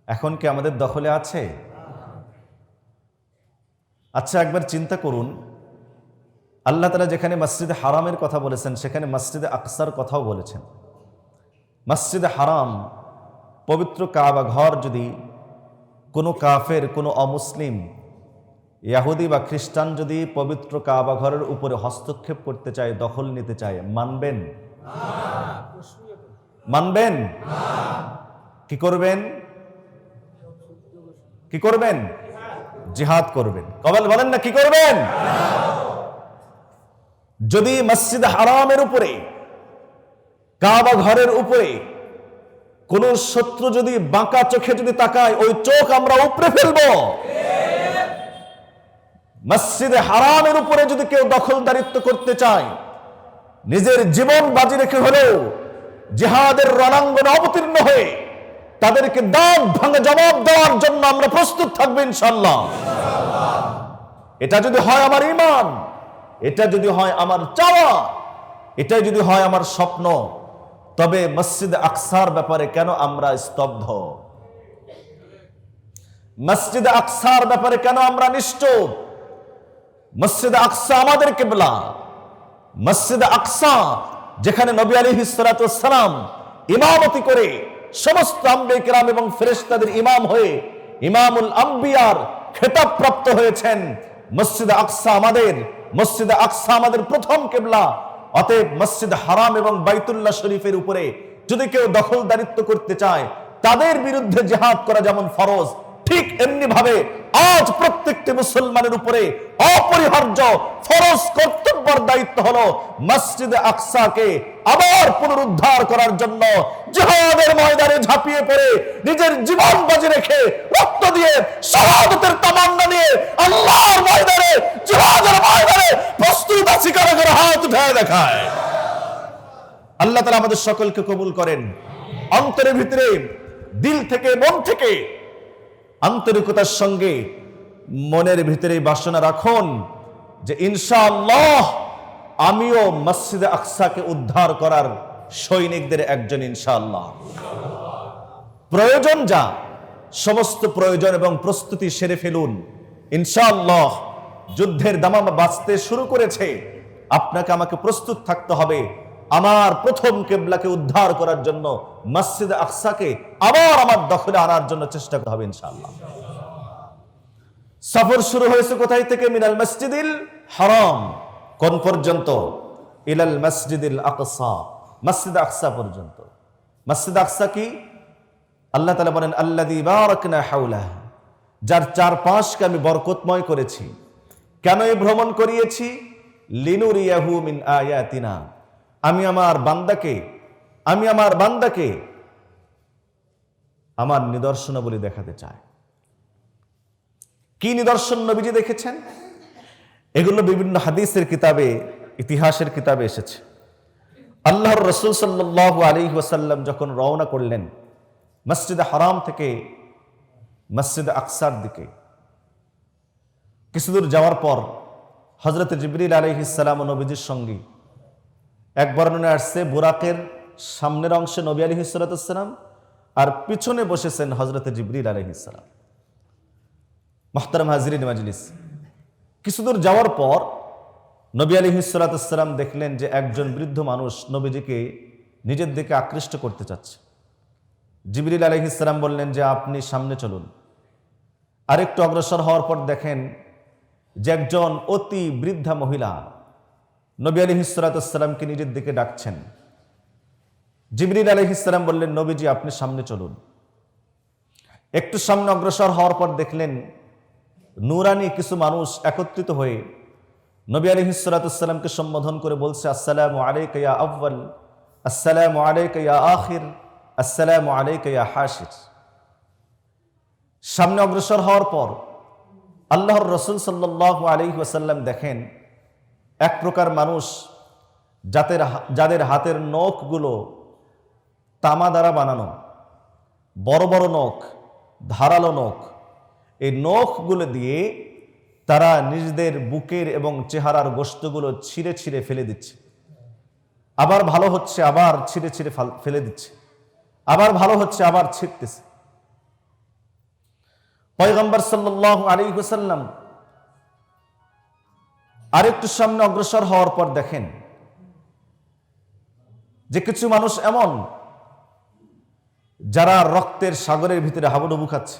এখন কি আমাদের দখলে আছে? আচ্ছা, একবার চিন্তা করুন, আল্লাহ তাআলা যেখানে মসজিদ হারামের কথা বলেছেন সেখানে মসজিদ আকসার কথাও বলেছেন। মসজিদ হারাম, পবিত্র কাবা ঘর, যদি কোনো কাফের, কোনো অমুসলিম, ইহুদি বা খ্রিস্টান যদি পবিত্র কাবা ঘরের উপরে হস্তক্ষেপ করতে চায়, দখল নিতে চায়, মানবেন? মানবেন? কি করবেন? কি করবেন? জিহাদ করবেন। কবল বলেন না, কি করবেন? যদি মসজিদ হারামের উপরে, কাবা ঘরের উপরে কোন শত্রু যদি বাঁকা চোখে যদি তাকায়, ওই চোখ আমরা উপড়ে ফেলবো। মসজিদ হারামের উপরে যদি কেউ দখলদারিত্ব করতে চায়, নিজের জীবন বাজি রেখে হলেও জিহাদের রণাঙ্গনে অবতীর্ণ হয়ে তাদেরকে দাঁত ভাঙা জবাব দেওয়ার জন্য আমরা প্রস্তুত থাকবো ইনশাআল্লাহ। এটা যদি হয় আমার ঈমান, এটা যদি হয় আমার চাওয়া, এটা যদি হয় আমার স্বপ্ন, তবে মসজিদ আকসার ব্যাপারে কেন আমরা স্তব্ধ? মসজিদ আকসার ব্যাপারে কেন আমরা নিশ্চুপ? মসজিদ আকসা আমাদের কিবলা। মসজিদ আকসা যেখানে নবী আলাইহিস সালাতু ওয়াস সালাম ইমামতি করে সমস্ত আম্বিয়া কিরাম এবং ফেরেশতাদের ইমাম হয়ে ইমামুল আম্বিয়ার খেতাব প্রাপ্ত হয়েছেন, মসজিদ আকসা আমাদের, মসজিদ আকসা আমাদের প্রথম কিবলা। অতএব মসজিদ হারাম এবং বাইতুল্লাহ শরীফের উপরে যদি কেউ দখলদারিত্ব করতে চায়, তাদের বিরুদ্ধে জিহাদ করা যেমন ফরজ, ঠিক এমনি ভাবে আজ প্রত্যেকটি মুসলমানের উপরে অপরিহার্য ফরজ কর্তব্যের দায়িত্ব হলো মসজিদ আকসাকে আবার পুনরুদ্ধার করার জন্য জিহাদের ময়দানে ঝাঁপিয়ে পড়ে নিজের জীবন বাজি রেখে রক্ত দিয়ে শাহাদাতের তামান্না নিয়ে আল্লাহর ময়দানে, জিহাদের ময়দানে প্রস্তুত আছি কারা কারা হাত উঠায় দেখায়। আল্লাহ তাআলা আমাদের সকলকে কবুল করেন। অন্তরের ভিতরে, দিল থেকে, মন থেকে আন্তরিকতার সঙ্গে মনের ভিতরে বাসনা রাখুন যে ইনশাআল্লাহ আমিও মসজিদ আকসাকে উদ্ধার করার সৈনিকদের একজন ইনশাআল্লাহ। প্রয়োজন যা, সমস্ত প্রয়োজন এবং প্রস্তুতি সেরে ফেলুন ইনশাআল্লাহ। যুদ্ধের দামামা বাজতে শুরু করেছে, আপনাকে আমাকে প্রস্তুত থাকতে হবে আমার প্রথম কিবলাকে উদ্ধার করার জন্য, মসজিদ আকসাকে আবার আমার দখলে আনার জন্য চেষ্টা করতে হবে ইনশাআল্লাহ। সফর শুরু হয়েছে কোথায় থেকে? মিনাল মসজিদিল হারাম। কোন পর্যন্ত? ইলাল মসজিদিল আকসা, মসজিদ আকসা পর্যন্ত। মসজিদ আকসা কি? আল্লাহ তাআলা বলেন, আল্লাযী বারাকনা হাওলাহু, যার চারপাশকে আমি বরকতময় করেছি। কেন এই ভ্রমণ করিয়েছি? লিনুরিয়াহু মিন আয়াতিনা, আমি আমার বান্দাকে আমার নিদর্শনাবলী দেখাতে চাই। কি নিদর্শন নবীজি দেখেছেন? এগুলো বিভিন্ন হাদিসের কিতাবে, ইতিহাসের কিতাবে এসেছে। আল্লাহর রাসূল সাল্লাল্লাহু আলাইহি ওয়াসাল্লাম যখন রওনা করলেন মসজিদে হারাম থেকে মসজিদ আকসার দিকে। কিছুদূর যাওয়ার পর হযরত জিবরিল আলাইহিস সালাম ও নবীজির সঙ্গী, এক বর্ণনায় আসছে বুরাকের সামনের অংশে নবী আলাইহিস সালাম আর পিছনে বসেছেন হযরত জিবরিল আলাইহিস সালাম। মুহতারাম হাজিরিন মাজলিস, কিছুদূর যাওয়ার পর নবী আলাইহিস সালাম দেখলেন যে একজন বৃদ্ধ মানুষ নবীজিকে নিজের দিকে আকৃষ্ট করতে চাচ্ছে। জিবরিল আলাইহিস সালাম বললেন যে আপনি সামনে চলুন। আরেকটু অগ্রসর হওয়ার পর দেখেন যে একজন অতি বৃদ্ধা মহিলা নবী আলাইহিস সালামকে নিজের দিকে ডাকছেন। জিবরিল আলাইহিস সালাম বললেন, নবীজি আপনি সামনে চলুন। একটু সামনে অগ্রসর হওয়ার পর দেখলেন নূরানি কিছু মানুষ একত্রিত হয়ে নবী আলাইহিস সালামকে সম্বোধন করে বলছে, আসসালামু আলাইকা ইয়া আউয়াল, আসসালামু আলাইকা ইয়া আখির, আসসালামু আলাইকা ইয়া হাশির। সামনে অগ্রসর হওয়ার পর আল্লাহর রাসূল সাল্লাল্লাহু আলাইহি ওয়াসাল্লাম দেখেন এক প্রকার মানুষ যাদের হাতের নখগুলো তামা দ্বারা বানানো, বড় বড় নখ, ধারালো নখ, এই নখগুলো দিয়ে তারা নিজেদের বুকের এবং চেহারার গোশতগুলো ছিঁড়ে ছিঁড়ে ফেলে দিচ্ছে। আবার ভালো হচ্ছে, আবার ছিঁড়ে ছিঁড়ে ফেলে দিচ্ছে, আবার ভালো হচ্ছে, আবার ছিঁড়তেছে। পয়গম্বর সাল্লাল্লাহু আলাইহি ওয়াসাল্লাম আরেকটু সামনে অগ্রসর হওয়ার পর দেখেন যে কিছু মানুষ এমন যারা রক্তের সাগরের ভিতরে হাবুডুবু খাচ্ছে,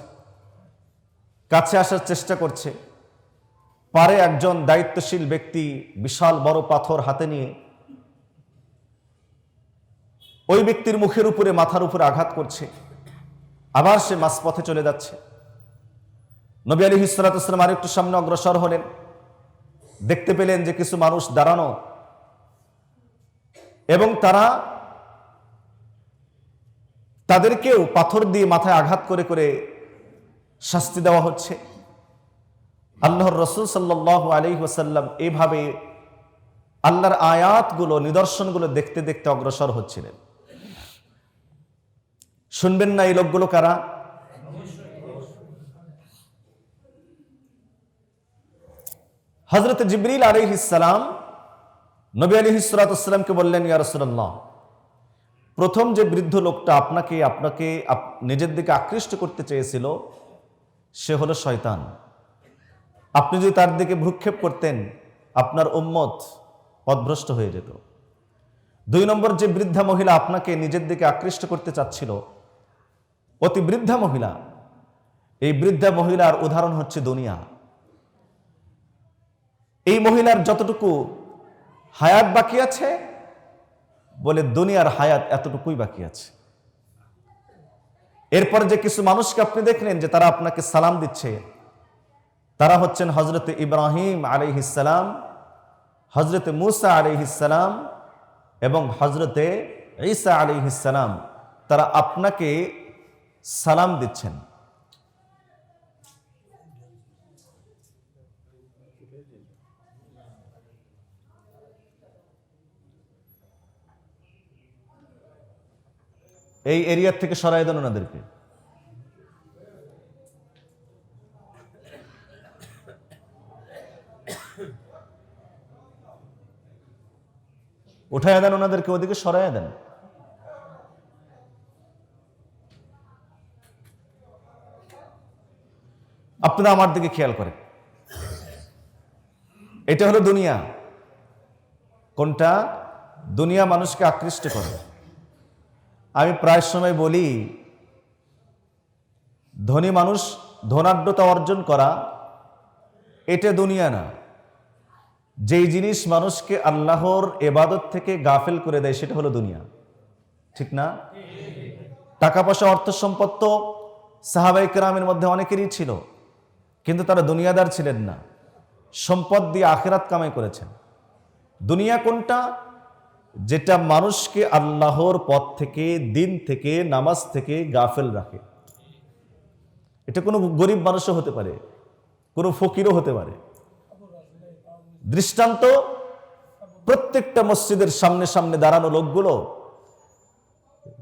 কাছে আসার চেষ্টা করছে। পারে একজন দায়িত্বশীল ব্যক্তি বিশাল বড় পাথর হাতে নিয়ে ওই ব্যক্তির মুখের উপরে, মাথার উপরে আঘাত করছে, আবার সে মাঝপথে চলে যাচ্ছে। নবী আলাইহিস সালাম আরেকটু সামনে অগ্রসর হলেন, দেখতে পেলেন যে কিছু মানুষ দাঁড়ানো এবং তাদেরকেও পাথর দিয়ে মাথায় আঘাত করে করে শাস্তি দেওয়া হচ্ছে। আল্লাহর রাসূল সাল্লাল্লাহু আলাইহি ওয়াসাল্লাম এইভাবে আল্লাহর আয়াতগুলো, নিদর্শনগুলো দেখতে দেখতে অগ্রসর হচ্ছিলেন। শুনবেন না এই লোকগুলো কারা? হযরত জিবরিল আলাইহিস সালাম নবী আলাইহিস সালামকে বললেন, ইয়া রাসূলুল্লাহ, প্রথম যে বৃদ্ধ লোকটা আপনাকে নিজের দিকে আকৃষ্ট করতে চেয়েছিল সে হলো শয়তান। আপনি যদি তার দিকে ভ্রুক্ষেপ করতেন আপনার উম্মত পথভ্রষ্ট হয়ে যেত। 2 নম্বর যে বৃদ্ধা মহিলা আপনাকে নিজের দিকে আকৃষ্ট করতে চাচ্ছিল, অতি বৃদ্ধা মহিলা, এই বৃদ্ধা মহিলার উদাহরণ হচ্ছে দুনিয়া। এই মহিলার যতটুকু হায়াত বাকি আছে, বলে দুনিয়ার হায়াত এতটুকুই বাকি আছে। এরপর যে কিছু মানুষকে আপনি দেখলেন যে তারা আপনাকে সালাম দিচ্ছে, তারা হচ্ছেন হযরত ইব্রাহিম আলাইহিস সালাম, হযরত মুসা আলাইহিস সালাম এবং হযরত ঈসা আলাইহিস সালাম। তারা আপনাকে সালাম দিচ্ছেন। এই এরিয়া থেকে সরাই দেন ওনাদেরকে। উঠাইয়া দেন ওনাদেরকে, ওদিকে সরাইয়া দেন। আপনারা আমার দিকে খেয়াল করেন, এটা হলো দুনিয়া। কোনটা? দুনিয়া মানুষকে আকৃষ্ট করে। আমি প্রায় সময় বলি, ধনী মানুষ ধনাঢ্যতা অর্জন করা এটা দুনিয়া না। যেই জিনিস মানুষকে আল্লাহর ইবাদত থেকে গাফেল করে দেয় সেটা হলো দুনিয়া, ঠিক না? টাকা পয়সা, অর্থ সম্পদ তো সাহাবায়ে কেরামের মধ্যে অনেকেরই ছিল, কিন্তু তারা দুনিয়াদার ছিলেন না। সম্পদ দিয়ে আখিরাত কামাই করেছেন। দুনিয়া কোনটা? যেটা মানুষকে আল্লাহর পথ থেকে, দিন থেকে, নামাজ থেকে গাফেল রাখে। এটা কোনো গরিব মানুষও হতে পারে, কোনো ফকিরও হতে পারে। দৃষ্টান্ত, প্রত্যেকটা মসজিদের সামনে সামনে দাঁড়ানো লোকগুলো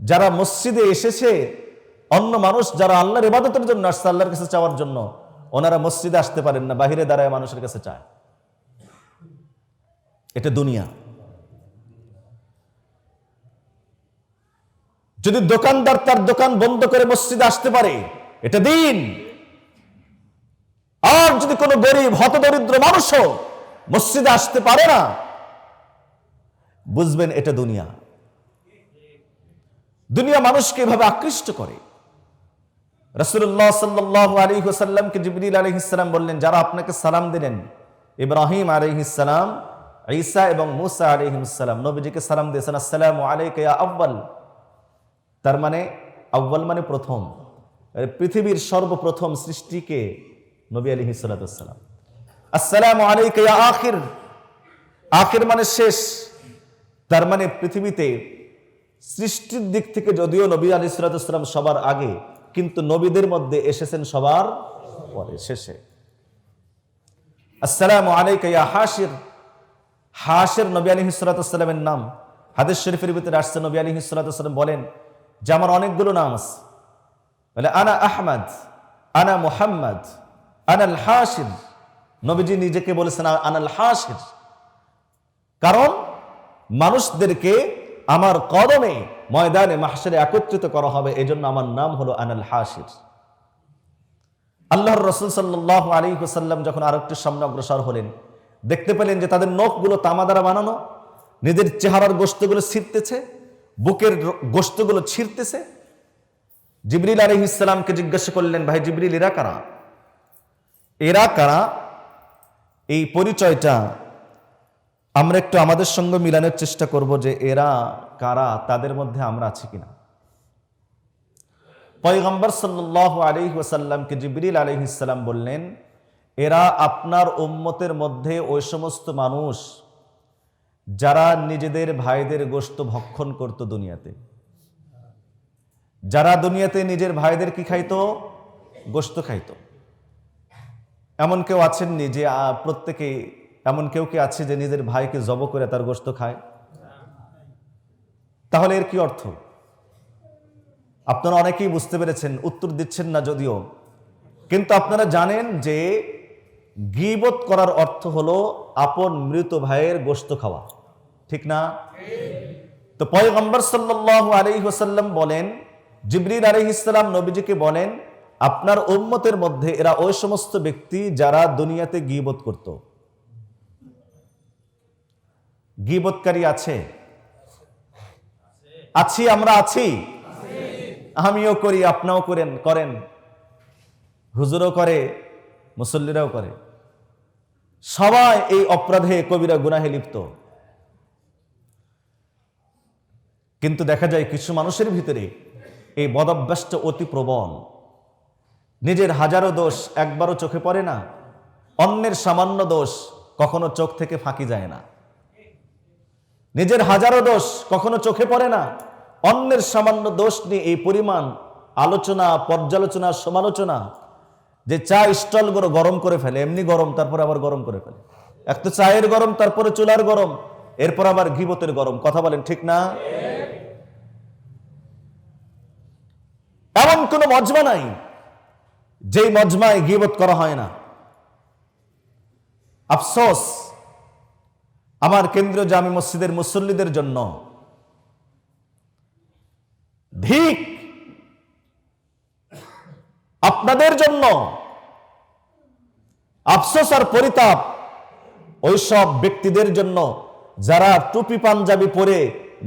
যারা মসজিদে এসেছে অন্য মানুষ যারা আল্লাহর ইবাদতের জন্য আসছে, আল্লাহর কাছে চাওয়ার জন্য, ওনারা মসজিদে আসতে পারেন না, বাহিরে দাঁড়ায় মানুষের কাছে চায়। এটা দুনিয়া। যদি দোকানদার তার দোকান বন্ধ করে মসজিদে আসতে পারে, এটা দিন। আর যদি কোনো গরিব হতদরিদ্র মানুষও মসজিদে আসতে পারে না, বুঝবেন এটা দুনিয়া। দুনিয়া মানুষকে এভাবে আকৃষ্ট করে। রাসূলুল্লাহ সাল্লাল্লাহু আলাইহি ওয়াসাল্লামকে জিবরিল আলাইহিস সালাম বললেন, যারা আপনাকে সালাম দিলেন, ইব্রাহিম আলাইহিস সালাম, ঈসা এবং মুসা আলাইহিস সালাম নবীজিকে সালাম দিয়েছেন, আসসালামু আলাইকা ইয়া আউয়াল। তার মানে আউয়াল মানে প্রথম, পৃথিবীর সর্বপ্রথম সৃষ্টিকে নবী আলাইহিস সালাতু ওয়াস সালাম। আসসালামু আলাইকা ইয়া আখির, আখির মানে শেষ। তার মানে পৃথিবীতে সৃষ্টির দিক থেকে যদিও নবী আলাইহিস সালাতু ওয়াস সালাম সবার আগে, কিন্তু নবীদের মধ্যে এসেছেন সবার পরে, শেষে। আসসালামু আলাইকা ইয়া হাশির, হাশির নবী আলাইহিস সালাতু ওয়াস সালামের নাম। হাদিস শরীফের ভিতরে আসছে, নবী আলাইহিস সালাতু ওয়াস সালাম বলেন যে আমার অনেকগুলো নাম আছে, বলে আনা আহমদ, আনা মুহাম্মদ, আনাল হাশির। নবীজি নিজেকে বলেছেন আনাল হাশির, কারণ মানুষদেরকে আমার কদমে ময়দানে মাহশারে একত্রিত করা হবে, এজন্য আমার নাম হলো আনাল হাশির। আল্লাহর রাসূল সাল্লাল্লাহু আলাইহি ওয়াসাল্লাম যখন আরেকটু সামনে অগ্রসর হলেন, দেখতে পেলেন যে তাদের নখগুলো তামা দ্বারা বানানো, নিজের চেহারার গোশতগুলো ছিঁড়তেছে, বুকের গোশতগুলো ছিঁড়তেছে। জিবরিল আলাইহিস সালামকে জিজ্ঞাসা করলেন, ভাই জিবরিল, এরা কারা? এরা কারা? এই পরিচয়টা আমরা একটু আমাদের সঙ্গে মিলানোর চেষ্টা করব যে এরা কারা, তাদের মধ্যে আমরা আছি কিনা। পয়গম্বর সাল্লাল্লাহু আলাইহি ওয়াসাল্লামকে জিবরিল আলাইহিস সালাম বললেন, এরা আপনার উম্মতের মধ্যে ওই সমস্ত মানুষ যারা নিজেদের ভাইদের গোশত ভক্ষণ করত দুনিয়াতে, যারা দুনিয়াতে নিজের ভাইদের কি খাইতো? গোশত খাইতো। এমন কেউ আছেননি যে প্রত্যেকে, এমন কেউ কি আছে যে নিজের ভাইকে জব করে তার গোশত খায়? তাহলে এর কি অর্থ? আপনারা অনেকেই বুঝতে পেরেছেন, উত্তর দিচ্ছেন না যদিও, কিন্তু আপনারা জানেন যে গীবত করার অর্থ হলো আপন মৃত ভাইয়ের গোশত খাওয়া, ঠিক না? তো পয়গম্বর সাল্লাল্লাহু আলাইহি ওয়াসাল্লাম বলেন, জিবরিল আলাইহিস সালাম নবীজিকে বলেন, আপনার উম্মতের মধ্যে এরা ওই সমস্ত ব্যক্তি যারা দুনিয়াতে গীবত করত। গীবতকারী আছে? আছি, আমরা আছি। আমিও করি, আপনিও করেন, হুজুরও করে, মুসল্লিরাও করে। সবাই এই অপরাধে কবিরা গুনাহে লিপ্ত। কিন্তু দেখা যায় কিছু মানুষের ভিতরে এই বদভ্যাসটা অতি প্রবল। নিজের হাজারো দোষ একবারও চোখে পড়ে না, অন্যের সামান্য দোষ কখনো চোখ থেকে ফাঁকি যায় না। নিজের হাজারো দোষ কখনো চোখে পড়ে না, অন্যের সামান্য দোষ নিয়ে এই পরিমাণ আলোচনা, পর্যালোচনা, সমালোচনা, যে চা স্টলগুলো গরম করে ফেলে, এমনি গরম, তারপরে আবার গরম করে ফেলে। এক তো চায়ের গরম, তারপরে চুলার গরম, এরপর আবার গীবতের গরম। কথা বলেন ঠিক না? এমন কোন মজমা নাই যেই মজমায় গীবত করা হয় না। আফসোস আমার কেন্দ্রীয় জামি মসজিদের মুসল্লিদের জন্য, ধিক আপনাদের জন্য, আফসোস আর পরিতাপ ওই সব ব্যক্তিদের জন্য যারা টুপি পাঞ্জাবি পরে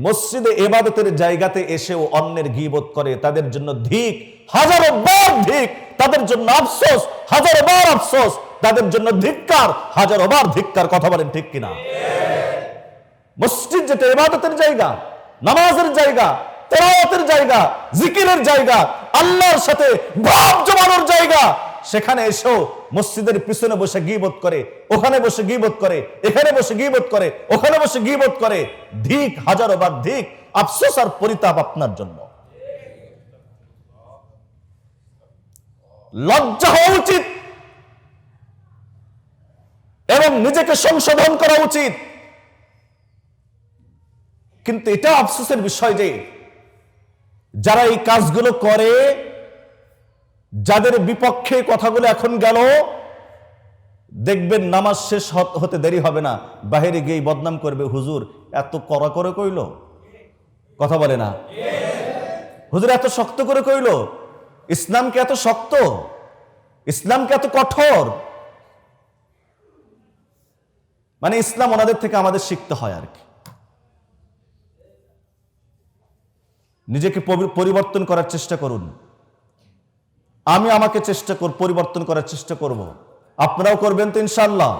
মসজিদে ইবাদতের জায়গাতে এসেও অন্যের গীবত করে। তাদের জন্য ধিক, হাজারো বার ধিক। তাদের জন্য আফসোস, হাজারো বার আফসোস। তাদের জন্য ধিক্কার, হাজারো বার ধিক্কার। কথা বলেন ঠিক কিনা? মসজিদ যেটা ইবাদতের জায়গা, নামাজের জায়গা, তেলাওয়াতের জায়গা, জিকিরের জায়গা, আল্লাহর সাথে ভাব জমানোর জায়গা, সেখানে এসেও মসজিদের পিছনে বসে গীবত করে, ওখানে বসে গীবত করে, এখানে বসে গীবত করে, ওখানে বসে গীবত করে। ধিক, হাজারো বার ধিক। আফসোস আর পরিতাপ আপনার জন্য। লজ্জা হওয়া উচিত এবং নিজেকে সংশোধন করা উচিত। কিন্তু এটা আফসোসের বিষয় যে যারা এই কাজগুলো করে যাদের বিপক্ষে কথাগুলো এখন গেল, দেখবেন নামাজ শেষ হতে দেরি হবে না, বাহিরে গিয়ে বদনাম করবে, হুজুর এত কড়া করে কইল, কথা বলে না, হুজুর এত শক্ত করে কইল, ইসলামকে এত শক্ত, ইসলামকে এত কঠোর। মানে ইসলাম ওনাদের থেকে আমাদের শিখতে হয় আর কি। নিজেকে পরিবর্তন করার চেষ্টা করুন। আমি আমাকে পরিবর্তন করার চেষ্টা করব। আপনারাও করবেন তো ইনশাআল্লাহ।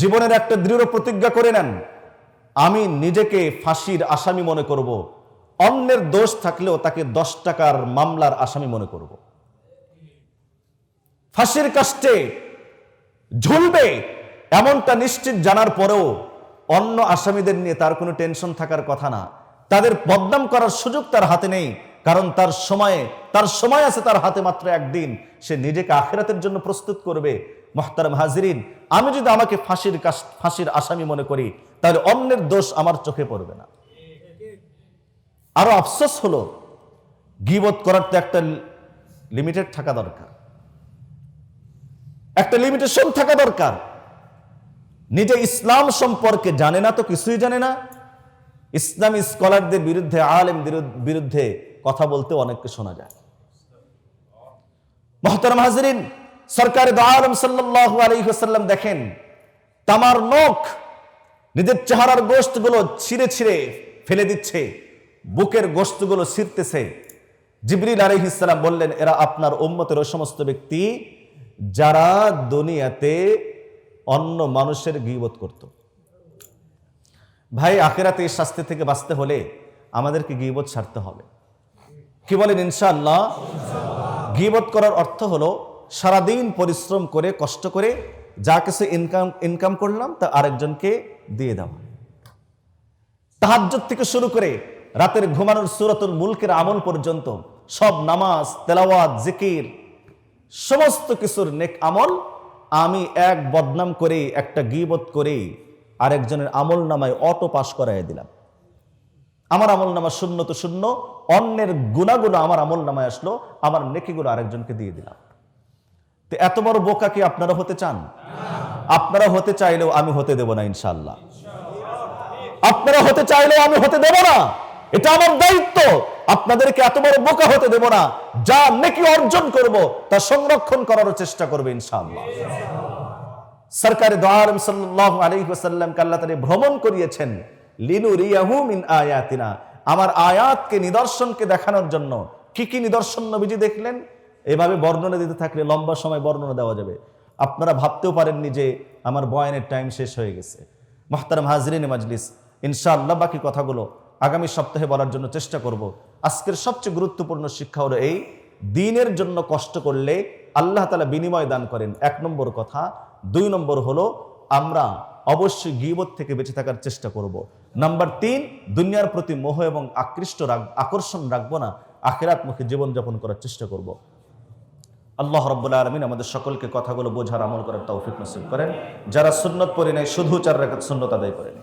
জীবনের একটা দৃঢ় প্রতিজ্ঞা করে নেন, আমি নিজেকে ফাঁসির আসামি মনে করব, অন্যের দোষ থাকলেও তাকে 10 টাকার মামলার আসামি মনে করব। ফাঁসির কাস্টে ঝুলবে এমনটা নিশ্চিত জানার পরেও অন্য আসামিদের নিয়ে তার কোনো টেনশন থাকার কথা না। তাদের বদনাম করার সুযোগ তার হাতে নেই, কারণ তার সময় আছে তার হাতে মাত্র একদিন। সে নিজেকে আখিরাতের জন্য প্রস্তুত করবে। মুহতারাম হাজিরিন, আমি যদি আমাকে ফাঁসির আসামি মনে করি, তাহলে অন্যের দোষ আমার চোখে পড়বে না। আরো আফসোস হলো, গীবত করার তো একটা লিমিটেড থাকা দরকার, একটা লিমিটেশন থাকা দরকার। নিজে ইসলাম সম্পর্কে জানে না তো কিছুই জানে না, ইসলামী স্কলারদের বিরুদ্ধে, আলেমদের বিরুদ্ধে কথা বলতে অনেককে শোনা যায়। মুহতারাম হাজিরিন, সরকারে দো আলম সাল্লাল্লাহু আলাইহি ওয়াসাল্লাম দেখেন, তামার নখ নিজের চেহারার গোশতগুলো ছিঁড়ে ছিঁড়ে ফেলে দিচ্ছে, বুকের গোশতগুলো ছিঁড়তেছে। জিবরিল আলাইহিস সালাম বললেন, এরা আপনার উম্মতের ওই সমস্ত ব্যক্তি যারা দুনিয়াতে অন্য মানুষের গীবত করত। ভাই, আখিরাতে এই শাস্তি থেকে বাঁচতে হলে আমাদেরকে গীবত ছাড়তে হবে। কি বলেন ইনশাআল্লাহ? গীবত করার অর্থ হলো সারাদিন পরিশ্রম করে কষ্ট করে যা কিছু ইনকাম করলাম তা আরেকজনকে দিয়ে দেওয়া। তাহাজ্জুদ থেকে শুরু করে রাতের ঘুমানোর সূরাতুল মুলকের আমল পর্যন্ত সব নামাজ, তেলাওয়াত, জিকির, সমস্ত কিছুর নেক আমল আমি এক বদনাম করে, একটা গীবত করে আরেকজনের আমল নামায় অটো পাস করাই দিলাম। আমার আমল নামা শূন্য তো শূন্য, অন্যের গুনাহগুলো আমার আমল নামায় আসলো, আমার নেকিগুলো আরেকজনকে দিয়ে দিলাম। তো এত বড় বোকা কি আপনারা হতে চান? আপনারা হতে চাইলেও আমি হতে দেব না ইনশাআল্লাহ। আপনারা হতে চাইলেও আমি হতে দেব না, এটা আমার দায়িত্ব। আপনাদেরকে এত বড় বোকা হতে দেব না। যা নেকি অর্জন করব তা সংরক্ষণ করার চেষ্টা করবে ইনশাআল্লাহ। সরকারে দো আলম সাল্লাল্লাহু আলাইহি ওয়াসাল্লামকে আল্লাহ তাআলা ভ্রমণ করিয়েছেন লিনুরিয়াহু মিন আয়াতিনা, আমার আয়াতকে, নিদর্শনকে দেখানোর জন্য। কি কি নিদর্শন নবীজি দেখলেন? এভাবে বর্ণনা দিতে থাকলে লম্বা সময় বর্ণনা দেওয়া যাবে। আপনারা ভাবতেও পারেননি যে আমার বয়ানের টাইম শেষ হয়ে গেছে। মুহতারাম হাজরিনে মাজলিস, ইনশাআল্লাহ বাকি কথাগুলো আগামী সপ্তাহে বলার জন্য চেষ্টা করব। আজকের সবচেয়ে গুরুত্বপূর্ণ শিক্ষা হলো এই, দ্বীনের জন্য কষ্ট করলে আল্লাহ তাআলা বিনিময় দান করেন, 1 নম্বর কথা। 2 নম্বর হলো আমরা অবশ্যই গীবত থেকে বেঁচে থাকার চেষ্টা করব। নাম্বার 3, দুনিয়ার প্রতি মোহ এবং আকর্ষণ রাখবো না, আখিরাতমুখী জীবনযাপন করার চেষ্টা করব। আল্লাহ রাব্বুল আলামিন আমাদের সকলকে কথাগুলো বোঝার, আমল করার তৌফিক নসিব করেন। যারা সুন্নত পড়ে নাই শুধু 4 রাকাত সুন্নত আদায় করেন।